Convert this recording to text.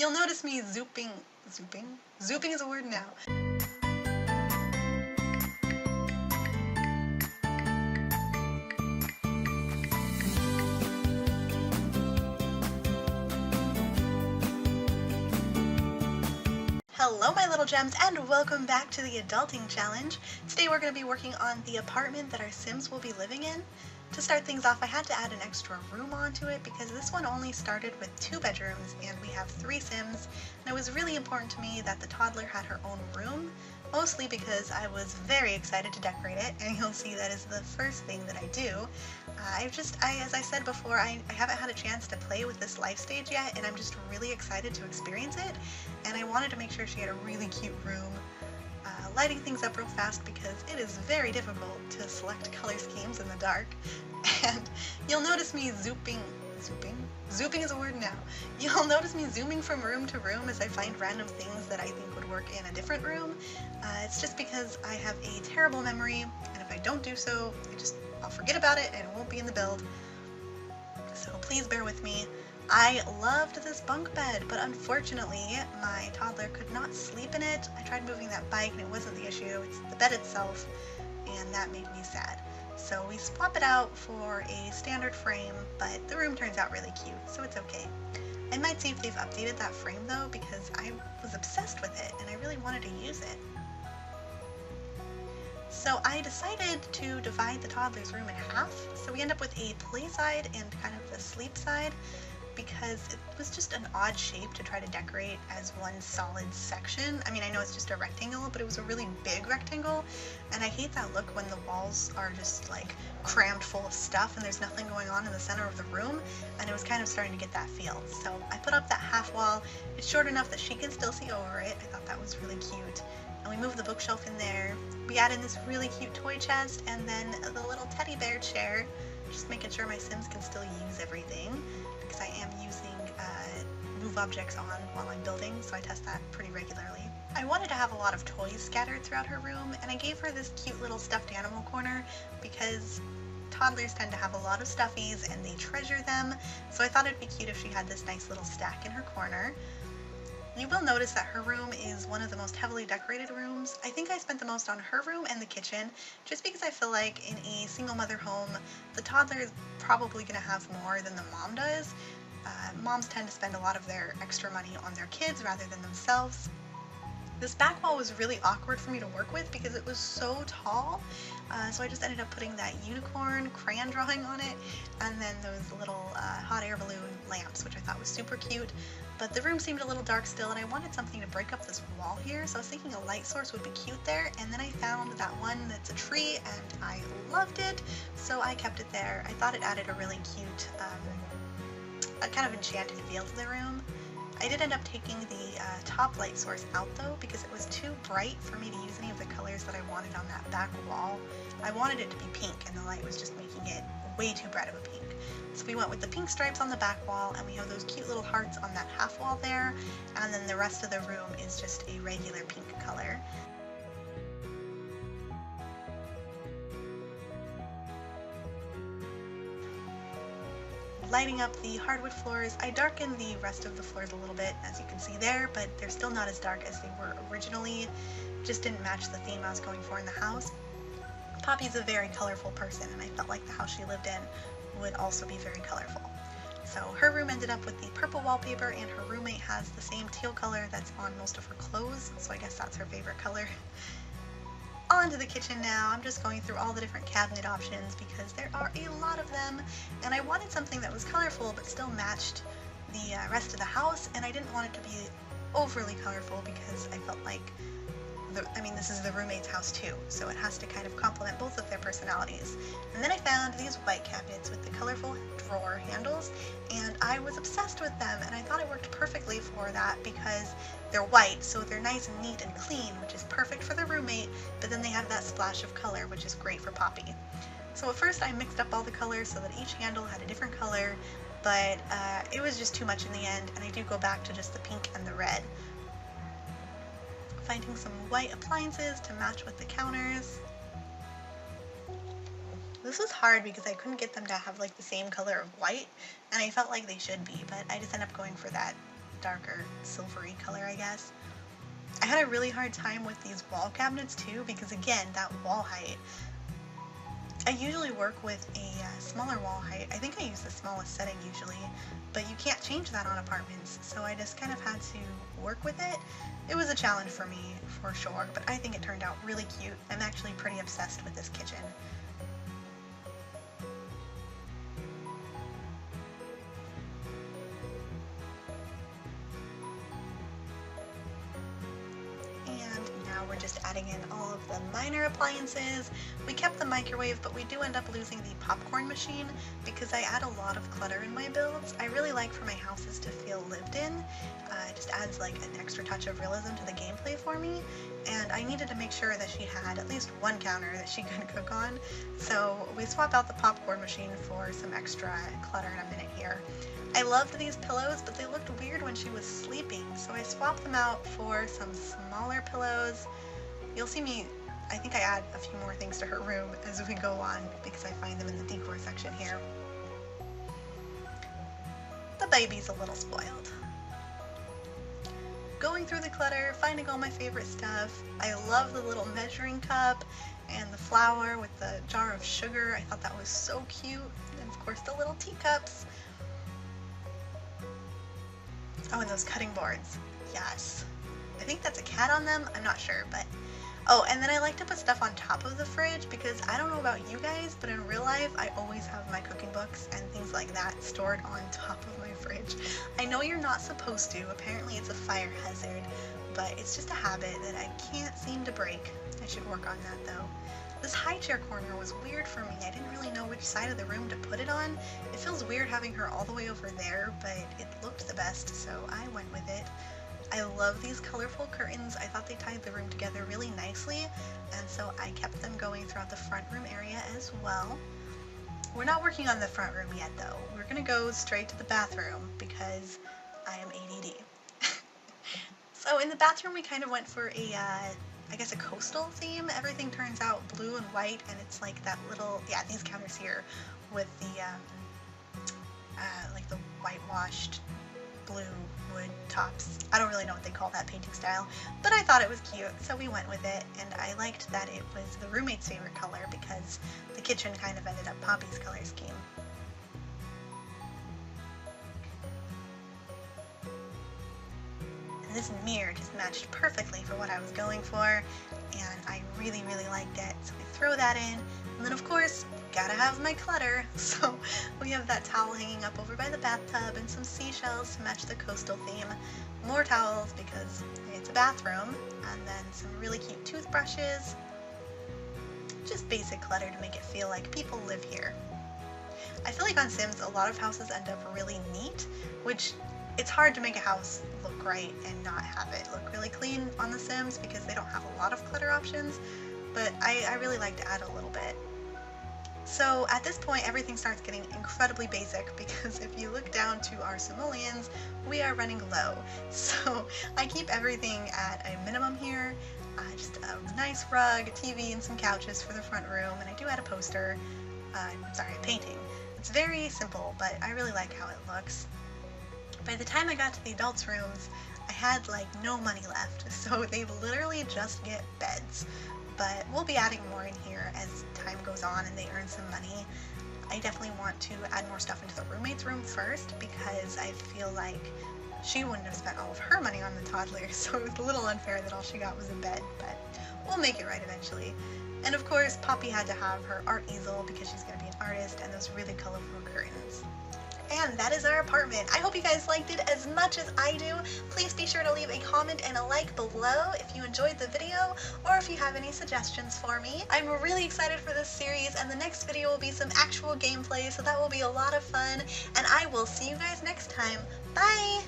You'll notice me zooping is a word now. Hello my little gems and welcome back to the Adulting Challenge. Today we're going to be working on the apartment that our Sims will be living in. To start things off, I had to add an extra room onto it because this one only started with 2 bedrooms and we have 3 Sims, and it was really important to me that the toddler had her own room, mostly because I was very excited to decorate it, and you'll see that is the first thing that I do. As I said before, I haven't had a chance to play with this life stage yet, and I'm just really excited to experience it, and I wanted to make sure she had a really cute room. Lighting things up real fast because it is very difficult to select color schemes in the dark. And you'll notice me zooping is a word now. You'll notice me zooming from room to room as I find random things that I think would work in a different room. It's just because I have a terrible memory, and if I don't do so, I'll forget about it and it won't be in the build. So please bear with me. I loved this bunk bed, but unfortunately my toddler could not sleep in it. I tried moving that bike and it wasn't the issue, it's the bed itself, and that made me sad. So we swap it out for a standard frame, but the room turns out really cute, so it's okay. I might see if they've updated that frame though, because I was obsessed with it and I really wanted to use it. So I decided to divide the toddler's room in half, so we end up with a play side and kind of the sleep side, because it was just an odd shape to try to decorate as one solid section. I mean, I know it's just a rectangle, but it was a really big rectangle, and I hate that look when the walls are just like crammed full of stuff and there's nothing going on in the center of the room, and it was kind of starting to get that feel. So I put up that half wall. It's short enough that she can still see over it. I thought that was really cute. And we moved the bookshelf in there. We added this really cute toy chest and then the little teddy bear chair, just making sure my Sims can still use everything, because I am using move objects on while I'm building, so I test that pretty regularly. I wanted to have a lot of toys scattered throughout her room, and I gave her this cute little stuffed animal corner because toddlers tend to have a lot of stuffies and they treasure them, so I thought it'd be cute if she had this nice little stack in her corner. You will notice that her room is one of the most heavily decorated rooms. I think I spent the most on her room and the kitchen, just because I feel like in a single mother home, the toddler is probably going to have more than the mom does. Moms tend to spend a lot of their extra money on their kids rather than themselves. This back wall was really awkward for me to work with because it was so tall, so I just ended up putting that unicorn crayon drawing on it, and then those little hot air balloon lamps, which I thought was super cute. But the room seemed a little dark still, and I wanted something to break up this wall here, so I was thinking a light source would be cute there, and then I found that one that's a tree, and I loved it, so I kept it there. I thought it added a really cute, a kind of enchanted feel to the room. I did end up taking the top light source out though, because it was too bright for me to use any of the colors that I wanted on that back wall. I wanted it to be pink, and the light was just making it way too bright of a pink. So we went with the pink stripes on the back wall, and we have those cute little hearts on that half wall there, and then the rest of the room is just a regular pink color. Lighting up the hardwood floors, I darkened the rest of the floors a little bit, as you can see there, but they're still not as dark as they were originally. Just didn't match the theme I was going for in the house. Poppy's a very colorful person, and I felt like the house she lived in would also be very colorful. So her room ended up with the purple wallpaper, and her roommate has the same teal color that's on most of her clothes, so I guess that's her favorite color. On to the kitchen now. I'm just going through all the different cabinet options because there are a lot of them, and I wanted something that was colorful but still matched the rest of the house, and I didn't want it to be overly colorful because I felt like this is the roommate's house too, so it has to kind of complement both of their personalities. And then I found these white cabinets with the colorful drawer handles, and I was obsessed with them, and I thought it worked perfectly for that because they're white, so they're nice and neat and clean, which is perfect for the roommate, but then they have that splash of color, which is great for Poppy. So at first I mixed up all the colors so that each handle had a different color, but it was just too much in the end, and I do go back to just the pink and the red. Finding some white appliances to match with the counters. This was hard because I couldn't get them to have like the same color of white, and I felt like they should be, but I just ended up going for that darker silvery color, I guess. I had a really hard time with these wall cabinets too because, again, that wall height. I usually work with a smaller wall height. I think I use the smallest setting usually, but you can't change that on apartments, so I just kind of had to work with it. It was a challenge for me, for sure, but I think it turned out really cute. I'm actually pretty obsessed with this kitchen. We're just adding in all of the minor appliances. We kept the microwave, but we do end up losing the popcorn machine because I add a lot of clutter in my builds. I really like for my houses to feel lived in. It just adds like an extra touch of realism to the gameplay for me, and I needed to make sure that she had at least one counter that she could cook on. So we swap out the popcorn machine for some extra clutter in a minute here. I loved these pillows, but they looked weird when she was sleeping, so I swapped them out for some smaller pillows. You'll see me, I think I add a few more things to her room as we go on because I find them in the decor section here. The baby's a little spoiled. Going through the clutter, finding all my favorite stuff. I love the little measuring cup and the flower with the jar of sugar. I thought that was so cute. And of course the little teacups. Oh, and those cutting boards. Yes. I think that's a cat on them. I'm not sure, but... Oh, and then I like to put stuff on top of the fridge because I don't know about you guys, but in real life, I always have my cooking books and things like that stored on top of my fridge. I know you're not supposed to. Apparently it's a fire hazard, but it's just a habit that I can't seem to break. I should work on that, though. This high chair corner was weird for me. I didn't really know which side of the room to put it on. It feels weird having her all the way over there, but it looked the best, so I went with it. I love these colorful curtains. I thought they tied the room together really nicely, and so I kept them going throughout the front room area as well. We're not working on the front room yet, though. We're gonna go straight to the bathroom because I am ADD. So in the bathroom, we kind of went for a I guess a coastal theme. Everything turns out blue and white, and it's like that little, yeah, these counters here with the like the whitewashed blue wood tops. I don't really know what they call that painting style, but I thought it was cute, so we went with it, and I liked that it was the roommate's favorite color because the kitchen kind of ended up Poppy's color scheme. This mirror just matched perfectly for what I was going for, and I really, really liked it. So I throw that in, and then of course, gotta have my clutter. So we have that towel hanging up over by the bathtub and some seashells to match the coastal theme. More towels because it's a bathroom, and then some really cute toothbrushes. Just basic clutter to make it feel like people live here. I feel like on Sims, a lot of houses end up really neat, which it's hard to make a house look right and not have it look really clean on The Sims because they don't have a lot of clutter options, but I really like to add a little bit. So at this point, everything starts getting incredibly basic because if you look down to our simoleons, we are running low. So I keep everything at a minimum here. Just a nice rug, a TV, and some couches for the front room, and I do add a poster, a painting. It's very simple, but I really like how it looks. By the time I got to the adults' rooms, I had like no money left, so they literally just get beds. But we'll be adding more in here as time goes on and they earn some money. I definitely want to add more stuff into the roommate's room first because I feel like she wouldn't have spent all of her money on the toddler, so it was a little unfair that all she got was a bed, but we'll make it right eventually. And of course, Poppy had to have her art easel because she's going to be an artist, and those really colorful curtains. And that is our apartment. I hope you guys liked it as much as I do. Please be sure to leave a comment and a like below if you enjoyed the video or if you have any suggestions for me. I'm really excited for this series, and the next video will be some actual gameplay, so that will be a lot of fun, and I will see you guys next time. Bye!